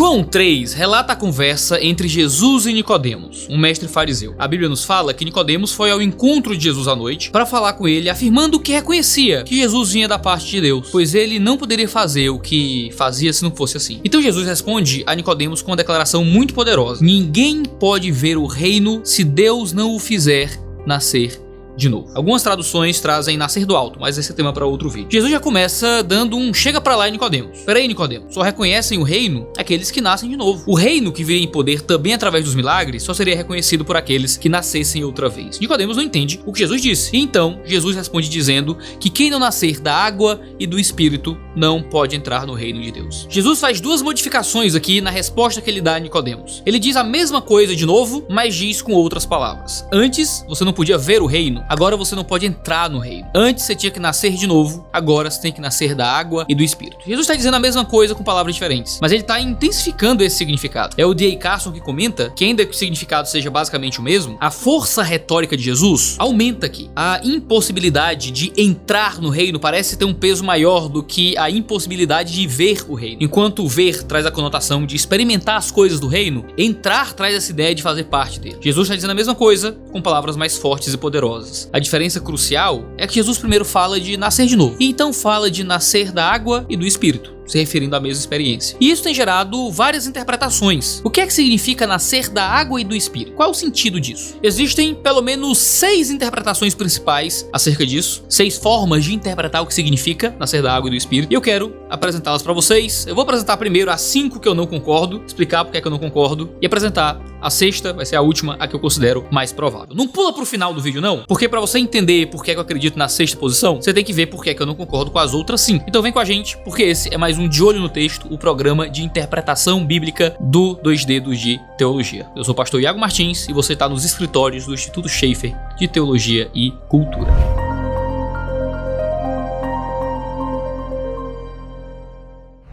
João 3 relata a conversa entre Jesus e Nicodemos, um mestre fariseu. A Bíblia nos fala que Nicodemos foi ao encontro de Jesus à noite para falar com ele, afirmando que reconhecia que Jesus vinha da parte de Deus, pois ele não poderia fazer o que fazia se não fosse assim. Então Jesus responde a Nicodemos com uma declaração muito poderosa: ninguém pode ver o reino se Deus não o fizer nascer de novo. Algumas traduções trazem nascer do alto, mas esse é tema para outro vídeo. Jesus já começa dando um chega pra lá em Nicodemos. Peraí, Nicodemos, só reconhecem o reino aqueles que nascem de novo. O reino que viria em poder também através dos milagres só seria reconhecido por aqueles que nascessem outra vez. Nicodemos não entende o que Jesus disse. E então Jesus responde dizendo que quem não nascer da água e do Espírito não pode entrar no reino de Deus. Jesus faz duas modificações aqui na resposta que ele dá a Nicodemos. Ele diz a mesma coisa de novo, mas diz com outras palavras. Antes você não podia ver o reino, agora você não pode entrar no reino. Antes você tinha que nascer de novo, agora você tem que nascer da água e do Espírito. Jesus está dizendo a mesma coisa com palavras diferentes, mas ele está intensificando esse significado. É o D.A. Carson que comenta que, ainda que o significado seja basicamente o mesmo, a força retórica de Jesus aumenta aqui. A impossibilidade de entrar no reino parece ter um peso maior do que a impossibilidade de ver o reino. Enquanto ver traz a conotação de experimentar as coisas do reino, entrar traz essa ideia de fazer parte dele. Jesus está dizendo a mesma coisa com palavras mais fortes e poderosas. A diferença crucial é que Jesus primeiro fala de nascer de novo, e então fala de nascer da água e do Espírito, se referindo à mesma experiência. E isso tem gerado várias interpretações. O que é que significa nascer da água e do Espírito? Qual é o sentido disso? Existem pelo menos 6 interpretações principais acerca disso, 6 formas de interpretar o que significa nascer da água e do Espírito, e eu quero apresentá-las para vocês. Eu vou apresentar primeiro as 5 que eu não concordo, explicar porque é que eu não concordo, e apresentar a sexta, vai ser a última, a que eu considero mais provável. Não pula pro final do vídeo não, porque para você entender por que é que eu acredito na sexta posição, você tem que ver por que é que eu não concordo com as outras 5. Então vem com a gente, porque esse é mais um De Olho no Texto, o programa de interpretação bíblica do Dois Dedos de Teologia. Eu sou o pastor Iago Martins e você está nos escritórios do Instituto Schaefer de Teologia e Cultura.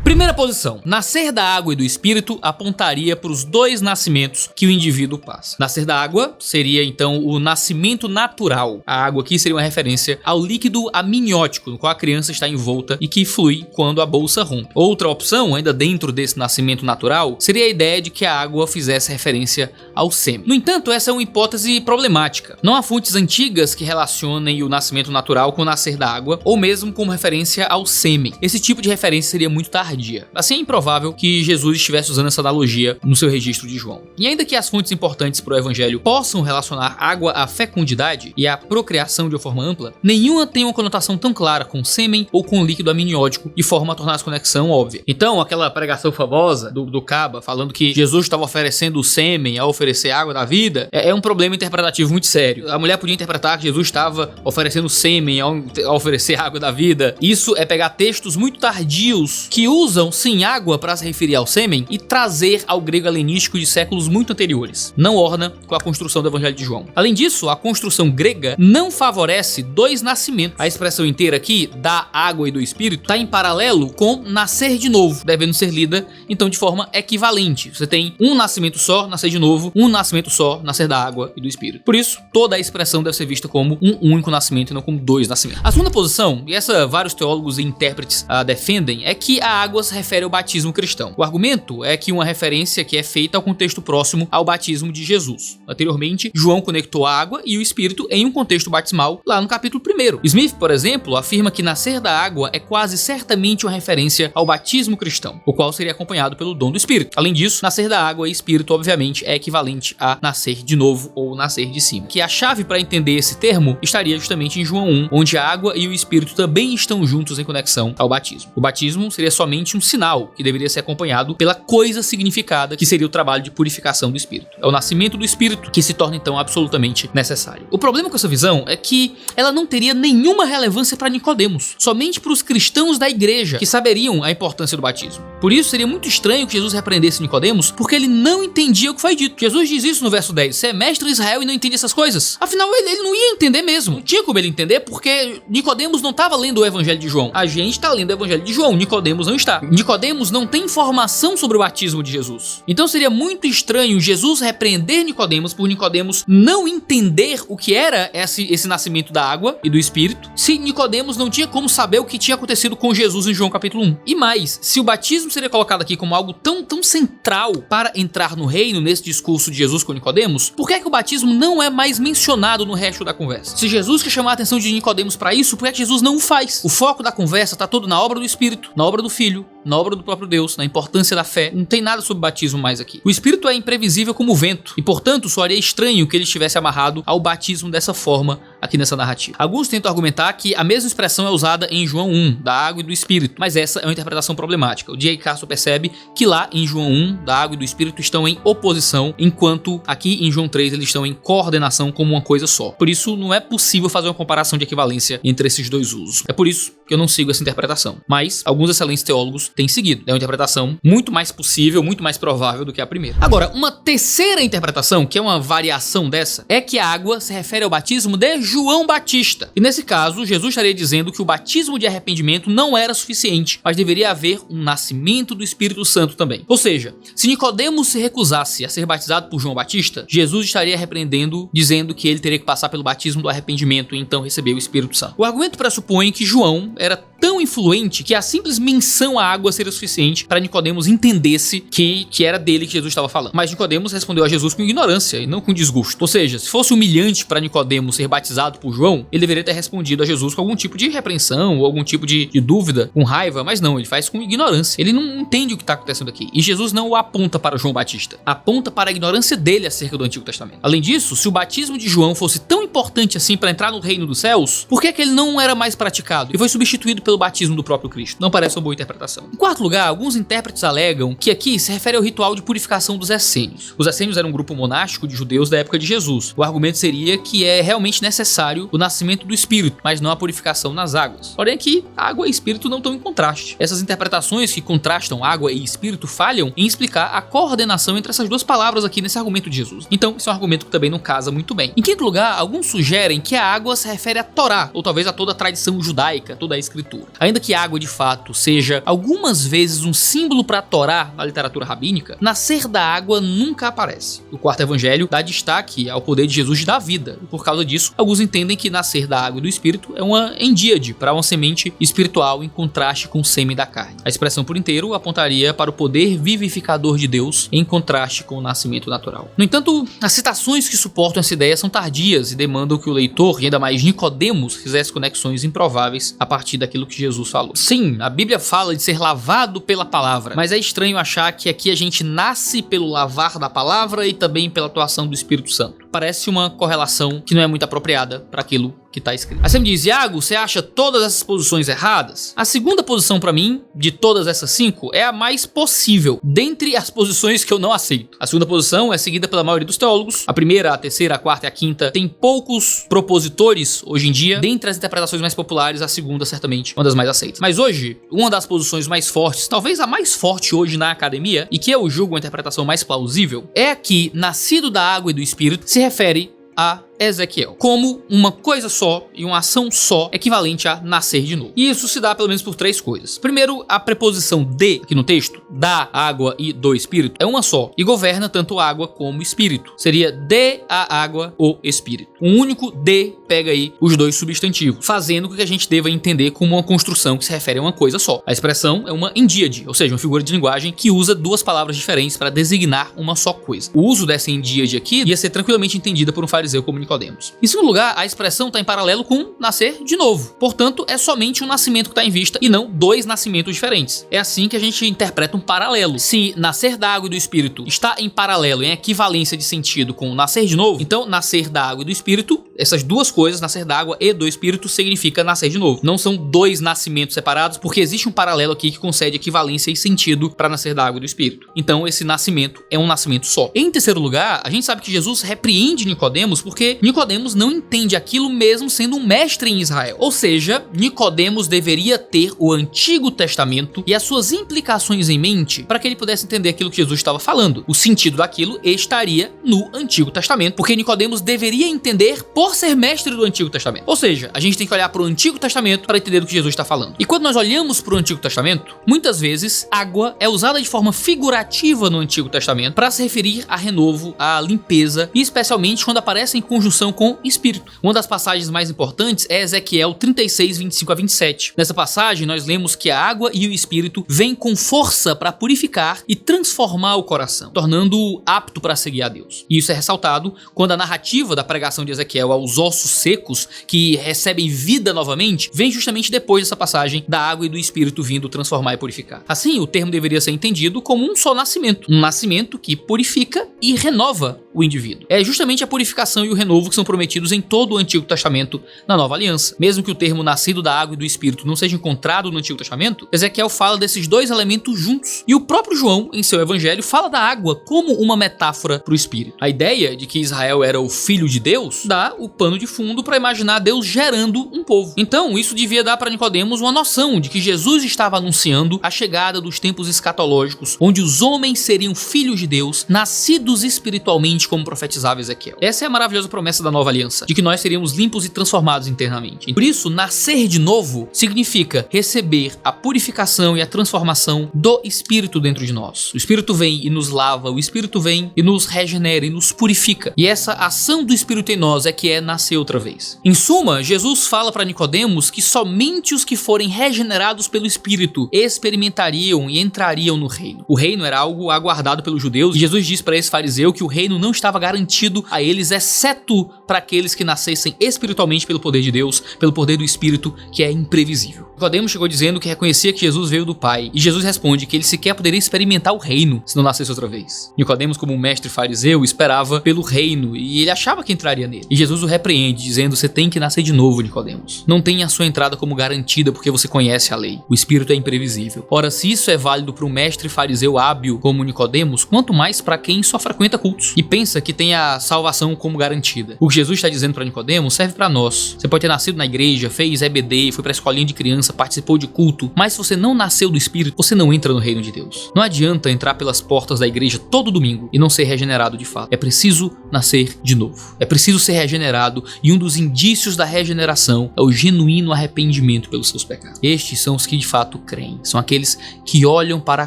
Primeira posição. Nascer da água e do Espírito apontaria para os 2 nascimentos que o indivíduo passa. Nascer da água seria então o nascimento natural. A água aqui seria uma referência ao líquido amniótico no qual a criança está envolta e que flui quando a bolsa rompe. Outra opção, ainda dentro desse nascimento natural, seria a ideia de que a água fizesse referência ao sêmen. No entanto, essa é uma hipótese problemática. Não há fontes antigas que relacionem o nascimento natural com o nascer da água, ou mesmo como referência ao sêmen. Esse tipo de referência seria muito tardia. Assim é improvável que Jesus estivesse usando essa analogia no seu registro de João. E ainda que as fontes importantes para o evangelho possam relacionar água à fecundidade e à procriação de uma forma ampla, nenhuma tem uma conotação tão clara com sêmen ou com líquido amniótico de forma a tornar essa conexão óbvia. Então, aquela pregação famosa do Caba falando que Jesus estava oferecendo o sêmen ao oferecer água da vida é um problema interpretativo muito sério. A mulher podia interpretar que Jesus estava oferecendo sêmen ao oferecer água da vida. Isso é pegar textos muito tardios que usam sim água para se referir ao sêmen e trazer ao grego helenístico de séculos muito anteriores. Não orna com a construção do Evangelho de João. Além disso, a construção grega não favorece 2 nascimentos. A expressão inteira aqui, da água e do Espírito, está em paralelo com nascer de novo, devendo ser lida então de forma equivalente. Você tem um nascimento só, nascer de novo, um nascimento só, nascer da água e do Espírito. Por isso, toda a expressão deve ser vista como um único nascimento e não como 2 nascimentos. A segunda posição, e essa vários teólogos e intérpretes defendem, é que a água se refere ao batismo cristão. O argumento é que uma referência que é feita ao contexto próximo ao batismo de Jesus. Anteriormente, João conectou a água e o Espírito em um contexto batismal lá no capítulo 1. Smith, por exemplo, afirma que nascer da água é quase certamente uma referência ao batismo cristão, o qual seria acompanhado pelo dom do Espírito. Além disso, nascer da água e Espírito, obviamente, é equivalente a nascer de novo ou nascer de cima. Que a chave para entender esse termo estaria justamente em João 1, onde a água e o Espírito também estão juntos em conexão ao batismo. O batismo seria somente um sinal que deveria ser acompanhado pela coisa significada que seria o trabalho de purificação do Espírito. É o nascimento do Espírito que se torna então absolutamente necessário. O problema com essa visão é que ela não teria nenhuma relevância para Nicodemos, somente para os cristãos da igreja que saberiam a importância do batismo. Por isso seria muito estranho que Jesus repreendesse Nicodemos, porque ele não entendia o que foi dito. Jesus diz isso no verso 10: você é mestre de Israel e não entende essas coisas. Afinal, ele não ia entender mesmo. Não tinha como ele entender, porque Nicodemos não estava lendo o Evangelho de João. A gente está lendo o Evangelho de João, Nicodemos não está. Nicodemos não tem informação sobre o batismo de Jesus. Então seria muito estranho Jesus repreender Nicodemos por Nicodemos não entender o que era esse nascimento da água e do Espírito, se Nicodemos não tinha como saber o que tinha acontecido com Jesus em João capítulo 1. E mais, se o batismo seria colocado aqui como algo tão central para entrar no reino nesse discurso de Jesus com Nicodemos, por que é que o batismo não é mais mencionado no resto da conversa? Se Jesus quer chamar a atenção de Nicodemos para isso, por que é que Jesus não o faz? O foco da conversa está todo na obra do Espírito, na obra do Filho, na obra do próprio Deus, na importância da fé. Não tem nada sobre batismo mais aqui. O Espírito é imprevisível como o vento, e portanto soaria estranho que ele estivesse amarrado ao batismo dessa forma aqui nessa narrativa. Alguns tentam argumentar que a mesma expressão é usada em João 1, da água e do Espírito, mas essa é uma interpretação problemática. O D.A. Carson percebe que lá em João 1, da água e do Espírito estão em oposição, enquanto aqui em João 3 eles estão em coordenação como uma coisa só. Por isso não é possível fazer uma comparação de equivalência entre esses dois usos. É por isso que eu não sigo essa interpretação. Mas alguns excelentes teólogos têm seguido. É uma interpretação muito mais possível, muito mais provável do que a primeira. Agora, uma terceira interpretação, que é uma variação dessa, é que a água se refere ao batismo de João Batista. E nesse caso, Jesus estaria dizendo que o batismo de arrependimento não era suficiente, mas deveria haver um nascimento do Espírito Santo também. Ou seja, se Nicodemos se recusasse a ser batizado por João Batista, Jesus estaria repreendendo, dizendo que ele teria que passar pelo batismo do arrependimento e então receber o Espírito Santo. O argumento pressupõe que João era tão influente que a simples menção à água seria suficiente para Nicodemos entendesse que era dele que Jesus estava falando. Mas Nicodemos respondeu a Jesus com ignorância e não com desgosto. Ou seja, se fosse humilhante para Nicodemos ser batizado por João, ele deveria ter respondido a Jesus com algum tipo de repreensão ou algum tipo de dúvida, com raiva, mas não, ele faz com ignorância. Ele não entende o que está acontecendo aqui. E Jesus não o aponta para João Batista, aponta para a ignorância dele acerca do Antigo Testamento. Além disso, se o batismo de João fosse tão importante assim para entrar no reino dos céus, por que ele não era mais praticado e foi substituído pelo batismo do próprio Cristo? Não parece uma boa interpretação. Em quarto lugar, alguns intérpretes alegam que aqui se refere ao ritual de purificação dos essênios. Os essênios eram um grupo monástico de judeus da época de Jesus. O argumento seria que é realmente necessário o nascimento do Espírito, mas não a purificação nas águas. Porém aqui, água e Espírito não estão em contraste. Essas interpretações que contrastam água e Espírito falham em explicar a coordenação entre essas duas palavras aqui nesse argumento de Jesus. Então, esse é um argumento que também não casa muito bem. Em quinto lugar, alguns sugerem que a água se refere à Torá, ou talvez a toda a tradição judaica, toda a escritura. Ainda que a água de fato seja algumas vezes um símbolo para a Torá na literatura rabínica, nascer da água nunca aparece. O quarto evangelho dá destaque ao poder de Jesus de dar vida. E por causa disso, alguns entendem que nascer da água e do Espírito é uma endíade para uma semente espiritual em contraste com o sêmen da carne. A expressão por inteiro apontaria para o poder vivificador de Deus em contraste com o nascimento natural. No entanto, as citações que suportam essa ideia são tardias e demandam que o leitor, e ainda mais Nicodemos, fizesse conexões improváveis a partir daquilo que Jesus falou. Sim, a Bíblia fala de ser lavado pela palavra, mas é estranho achar que aqui a gente nasce pelo lavar da palavra e também pela atuação do Espírito Santo. Parece uma correlação que não é muito apropriada para aquilo que está escrito. Aí você me diz, Iago, você acha todas essas posições erradas? A segunda posição para mim, de todas essas 5, é a mais possível, dentre as posições que eu não aceito. A segunda posição é seguida pela maioria dos teólogos. A primeira, a terceira, a quarta e a quinta tem poucos propositores hoje em dia. Dentre as interpretações mais populares, a segunda certamente uma das mais aceitas. Mas hoje, uma das posições mais fortes, talvez a mais forte hoje na academia, e que eu julgo uma interpretação mais plausível, é que nascido da água e do Espírito se refere a Ezequiel, como uma coisa só e uma ação só equivalente a nascer de novo. E isso se dá pelo menos por 3 coisas. Primeiro, a preposição de aqui no texto, da água e do espírito, é uma só e governa tanto água como espírito. Seria de a água o espírito. Um único de pega aí os dois substantivos, fazendo com que a gente deva entender como uma construção que se refere a uma coisa só. A expressão é uma endíade, ou seja, uma figura de linguagem que usa 2 palavras diferentes para designar uma só coisa. O uso dessa endíade aqui ia ser tranquilamente entendida por um fariseu como Nicodemos. Em segundo lugar, a expressão está em paralelo com nascer de novo. Portanto, é somente um nascimento que está em vista e não 2 nascimentos diferentes. É assim que a gente interpreta um paralelo. Se nascer da água e do espírito está em paralelo, em equivalência de sentido com nascer de novo, então nascer da água e do espírito, essas 2 coisas, nascer da água e do espírito, significa nascer de novo. Não são 2 nascimentos separados, porque existe um paralelo aqui que concede equivalência e sentido para nascer da água e do espírito. Então, esse nascimento é um nascimento só. Em terceiro lugar, a gente sabe que Jesus repreende Nicodemos porque porque Nicodemos não entende aquilo mesmo sendo um mestre em Israel. Ou seja, Nicodemos deveria ter o Antigo Testamento e as suas implicações em mente para que ele pudesse entender aquilo que Jesus estava falando. O sentido daquilo estaria no Antigo Testamento, porque Nicodemos deveria entender por ser mestre do Antigo Testamento. Ou seja, a gente tem que olhar para o Antigo Testamento para entender do que Jesus está falando. E quando nós olhamos para o Antigo Testamento, muitas vezes água é usada de forma figurativa no Antigo Testamento para se referir a renovo, a limpeza, e especialmente quando aparece em conjunção com Espírito. Uma das passagens mais importantes é Ezequiel 36, 25 a 27. Nessa passagem nós lemos que a água e o Espírito vêm com força para purificar e transformar o coração, tornando-o apto para seguir a Deus. E isso é ressaltado quando a narrativa da pregação de Ezequiel aos ossos secos, que recebem vida novamente, vem justamente depois dessa passagem da água e do Espírito vindo transformar e purificar. Assim, o termo deveria ser entendido como um só nascimento, um nascimento que purifica e renova o indivíduo. É justamente a purificação e o renovo que são prometidos em todo o Antigo Testamento na Nova Aliança. Mesmo que o termo nascido da água e do Espírito não seja encontrado no Antigo Testamento, Ezequiel fala desses dois elementos juntos. E o próprio João, em seu evangelho, fala da água como uma metáfora para o Espírito. A ideia de que Israel era o filho de Deus dá o pano de fundo para imaginar Deus gerando um povo. Então, isso devia dar para Nicodemos uma noção de que Jesus estava anunciando a chegada dos tempos escatológicos, onde os homens seriam filhos de Deus, nascidos espiritualmente, como profetizava Ezequiel. Essa é a maravilhosa promessa da Nova Aliança, de que nós seríamos limpos e transformados internamente. E por isso, nascer de novo significa receber a purificação e a transformação do Espírito dentro de nós. O Espírito vem e nos lava, o Espírito vem e nos regenera e nos purifica. E essa ação do Espírito em nós é que é nascer outra vez. Em suma, Jesus fala para Nicodemos que somente os que forem regenerados pelo Espírito experimentariam e entrariam no reino. O reino era algo aguardado pelos judeus, e Jesus diz para esse fariseu que o reino não estava garantido a eles, exceto para aqueles que nascessem espiritualmente pelo poder de Deus, pelo poder do Espírito, que é imprevisível. Nicodemos chegou dizendo que reconhecia que Jesus veio do Pai, e Jesus responde que ele sequer poderia experimentar o reino se não nascesse outra vez. Nicodemos, como um mestre fariseu, esperava pelo reino e ele achava que entraria nele. E Jesus o repreende, dizendo: você tem que nascer de novo, Nicodemos. Não tenha a sua entrada como garantida porque você conhece a lei. O Espírito é imprevisível. Ora, se isso é válido para um mestre fariseu hábil como Nicodemos, quanto mais para quem só frequenta cultos e pensa que tem a salvação como garantida. O que Jesus está dizendo para Nicodemos serve para nós. Você pode ter nascido na igreja, fez EBD, foi para a escolinha de criança, participou de culto, mas se você não nasceu do Espírito, você não entra no reino de Deus. Não adianta entrar pelas portas da igreja todo domingo e não ser regenerado de fato. É preciso nascer de novo. É preciso ser regenerado, e um dos indícios da regeneração é o genuíno arrependimento pelos seus pecados. Estes são os que de fato creem. São aqueles que olham para a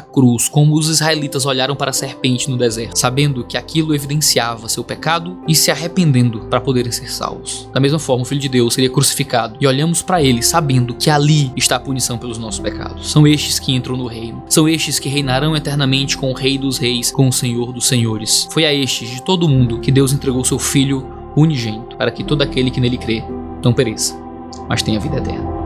cruz como os israelitas olharam para a serpente no deserto, sabendo que aquilo evidenciava seu pecado e se arrependendo para poderem ser salvos. Da mesma forma, o Filho de Deus seria crucificado e olhamos para ele sabendo que ali está a punição pelos nossos pecados. São estes que entram no reino. São estes que reinarão eternamente com o Rei dos Reis, com o Senhor dos Senhores. Foi a estes de todo mundo que Deus entregou seu Filho unigênito, para que todo aquele que nele crê não pereça, mas tenha vida eterna.